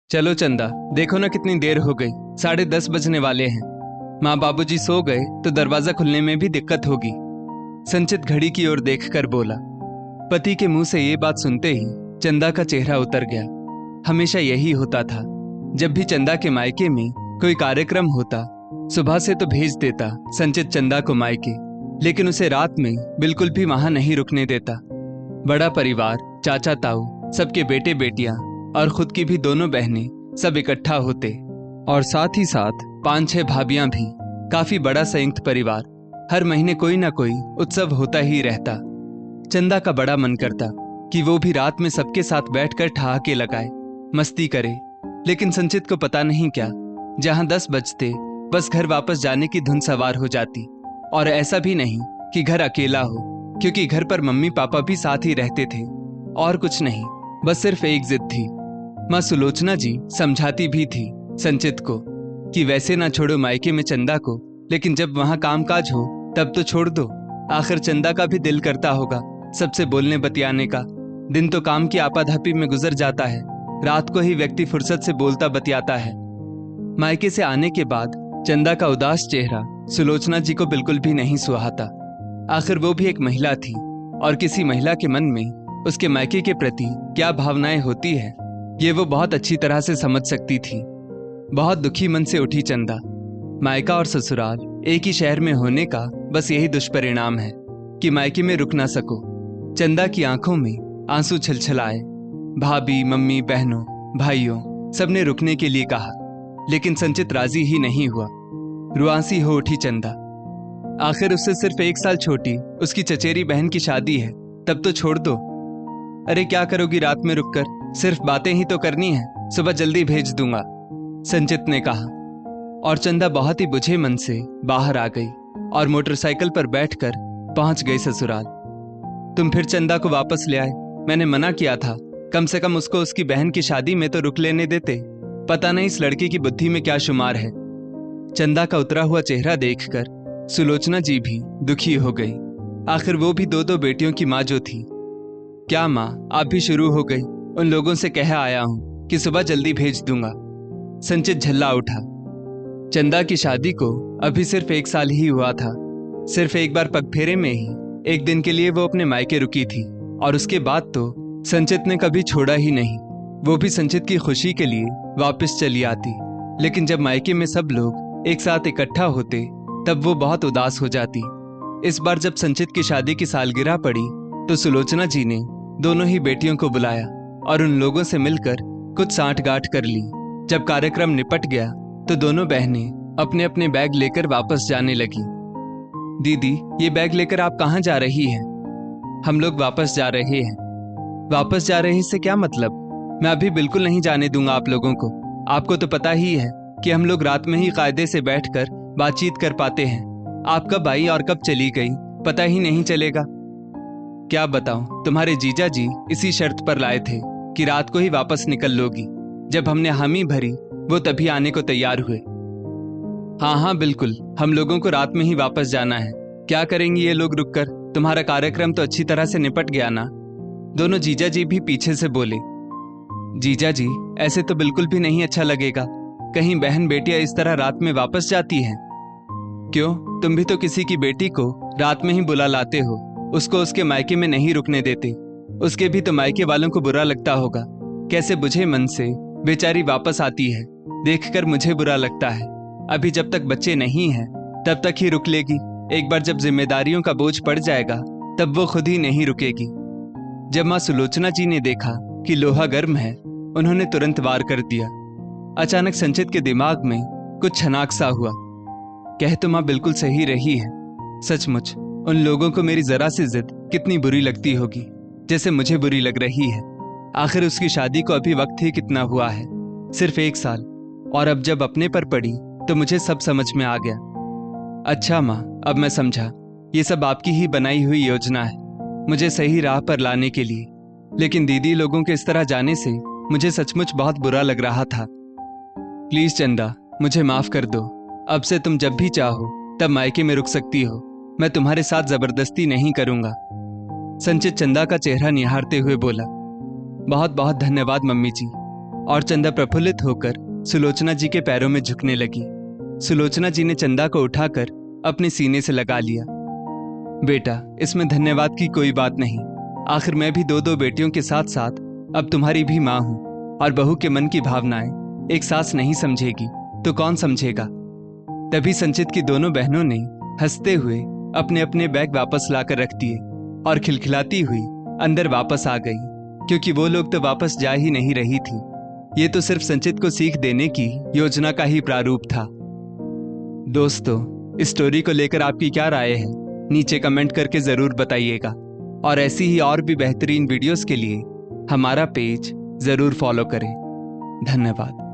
चलो चंदा, देखो ना कितनी देर हो गई, 10:30 बजने वाले हैं। माँ बाबूजी सो गए तो दरवाजा खुलने में भी दिक्कत होगी। संचित घड़ी की ओर देखकर बोला। पति के मुंह से ये बात सुनते ही चंदा का चेहरा उतर गया। हमेशा यही होता था, जब भी चंदा के मायके में कोई कार्यक्रम होता, सुबह से तो भेज देता संचित चंदा को मायके, लेकिन उसे रात में बिल्कुल भी वहां नहीं रुकने देता। बड़ा परिवार, चाचा ताऊ, सबके बेटे बेटियां और खुद की भी दोनों बहनें सब इकट्ठा होते, और साथ ही साथ 5-6 भाभियां भी। काफी बड़ा संयुक्त परिवार। हर महीने कोई ना कोई उत्सव होता ही रहता। चंदा का बड़ा मन करता कि वो भी रात में सबके साथ बैठकर ठहाके लगाए, मस्ती करे, लेकिन संचित को पता नहीं क्या, जहां 10 बजते बस घर वापस जाने की धुन सवार हो जाती। और ऐसा भी नहीं कि घर अकेला हो, क्योंकि घर पर मम्मी पापा भी साथ ही रहते थे। और कुछ नहीं, बस सिर्फ एक जिद थी। माँ सुलोचना जी समझाती भी थी संचित को कि वैसे ना छोड़ो मायके में चंदा को, लेकिन जब वहां कामकाज हो तब तो छोड़ दो। आखिर चंदा का भी दिल करता होगा सबसे बोलने बतियाने का। दिन तो काम की आपाधापी में गुजर जाता है, रात को ही व्यक्ति फुर्सत से बोलता बतियाता है। मायके से आने के बाद चंदा का उदास चेहरा सुलोचना जी को बिल्कुल भी नहीं सुहाता। आखिर वो भी एक महिला थी, और किसी महिला के मन में उसके मायके के प्रति क्या भावनाएं होती है, ये वो बहुत अच्छी तरह से समझ सकती थी। बहुत दुखी मन से उठी चंदा। मायका और ससुराल एक ही शहर में होने का बस यही दुष्परिणाम है कि मायके में रुक ना सको। चंदा की आंखों में आंसू छलछलाए। भाभी, मम्मी, बहनों, भाइयों सबने रुकने के लिए कहा, लेकिन संचित राजी ही नहीं हुआ। रुआंसी हो उठी चंदा। आखिर उससे सिर्फ 1 साल छोटी उसकी चचेरी बहन की शादी है, तब तो छोड़ दो। अरे क्या करोगी रात में रुककर, सिर्फ बातें ही तो करनी है, सुबह जल्दी भेज दूंगा, संचित ने कहा। और चंदा बहुत ही बुझे मन से बाहर आ गई और मोटरसाइकिल पर बैठकर पहुंच गई ससुराल। तुम फिर चंदा को वापस ले आए। मैंने मना किया था, कम से कम उसको उसकी बहन की शादी में तो रुक लेने देते। पता नहीं इस लड़के की बुद्धि में क्या शुमार है। चंदा का उतरा हुआ चेहरा देखकर सुलोचना जी भी दुखी हो गई। आखिर वो भी 2 बेटियों की माँ जो थी। क्या माँ, आप भी शुरू हो गई? उन लोगों से कह आया हूं कि सुबह जल्दी भेज दूंगा। संचित झल्ला उठा। चंदा की शादी को अभी सिर्फ 1 साल ही हुआ था। सिर्फ एक बार पगफेरे में ही 1 दिन के लिए वो अपने मायके रुकी थी, और उसके बाद तो संचित ने कभी छोड़ा ही नहीं। वो भी संचित की खुशी के लिए वापस चली आती, लेकिन जब मायके में सब लोग एक साथ इकट्ठा होते तब वो बहुत उदास हो जाती। इस बार जब संचित की शादी की सालगिरह पड़ी तो सुलोचना जी ने दोनों ही बेटियों को बुलाया और उन लोगों से मिलकर कुछ सांठ-गांठ कर ली। जब कार्यक्रम निपट गया तो दोनों बहनें अपने अपने बैग लेकर वापस जाने लगी। दीदी, ये बैग लेकर आप कहाँ जा रही हैं? हम लोग वापस जा रहे हैं। वापस जा रहे से क्या मतलब? मैं अभी बिल्कुल नहीं जाने दूंगा आप लोगों को। आपको तो पता ही है कि हम लोग रात में ही कायदे से बैठकर बातचीत कर पाते हैं। आप कब आई और कब चली गई पता ही नहीं चलेगा। क्या बताऊं, तुम्हारे जीजा जी इसी शर्त पर लाए थे कि रात को ही वापस निकल लोगी। जब हमने हामी भरी वो तभी आने को तैयार हुए। हाँ हाँ बिल्कुल, हम लोगों को रात में ही वापस जाना है। क्या करेंगी ये लोग रुककर? तुम्हारा कार्यक्रम तो अच्छी तरह से निपट गया ना? दोनों जीजा जी भी पीछे से बोले। जीजा जी, ऐसे तो बिल्कुल भी नहीं अच्छा लगेगा। कहीं बहन बेटियां इस तरह रात में वापस जाती हैं। क्यों, तुम भी तो किसी की बेटी को रात में ही बुला लाते हो, उसको उसके मायके में नहीं रुकने देते। उसके भी तो मायके वालों को बुरा लगता होगा। कैसे बुझे मन से बेचारी वापस आती है, देखकर मुझे बुरा लगता है। अभी जब तक बच्चे नहीं हैं तब तक ही रुक लेगी। एक बार जब जिम्मेदारियों का बोझ पड़ जाएगा तब वो खुद ही नहीं रुकेगी। जब माँ सुलोचना जी ने देखा कि लोहा गर्म है, उन्होंने तुरंत वार कर दिया। अचानक संचित के दिमाग में कुछ छनाक सा हुआ। कह तो माँ बिल्कुल सही रही है। सचमुच उन लोगों को मेरी जरा सी जिद कितनी बुरी लगती होगी, जैसे मुझे बुरी लग रही है। आखिर उसकी शादी को अभी वक्त ही कितना हुआ है, सिर्फ 1 साल। और अब जब अपने पर पड़ी तो मुझे सब समझ में आ गया। अच्छा माँ, अब मैं समझा, ये सब आपकी ही बनाई हुई योजना है मुझे सही राह पर लाने के लिए। लेकिन दीदी लोगों के इस तरह जाने से मुझे सचमुच बहुत बुरा लग रहा था। प्लीज चंदा, मुझे माफ कर दो। अब से तुम जब भी चाहो तब मायके में रुक सकती हो। मैं तुम्हारे साथ जबरदस्ती नहीं करूंगा। संचित चंदा का चेहरा निहारते हुए बोला। बहुत बहुत धन्यवाद मम्मी जी, और चंदा प्रफुल्लित होकर सुलोचना जी के पैरों में झुकने लगी। सुलोचना जी ने चंदा को उठाकर अपने सीने से लगा लिया। बेटा, इसमें धन्यवाद की कोई बात नहीं। आखिर मैं भी दो बेटियों के साथ साथ अब तुम्हारी भी माँ हूं, और बहू के मन की भावनाएं एक सास नहीं समझेगी तो कौन समझेगा। तभी संचित की दोनों बहनों ने हंसते हुए अपने अपने बैग वापस लाकर रख दिए और खिलखिलाती हुई अंदर वापस आ गई, क्योंकि वो लोग तो वापस जा ही नहीं रही थी। ये तो सिर्फ संचित को सीख देने की योजना का ही प्रारूप था। दोस्तों, इस स्टोरी को लेकर आपकी क्या राय है, नीचे कमेंट करके जरूर बताइएगा। और ऐसी ही और भी बेहतरीन वीडियोस के लिए हमारा पेज जरूर फॉलो करें। धन्यवाद।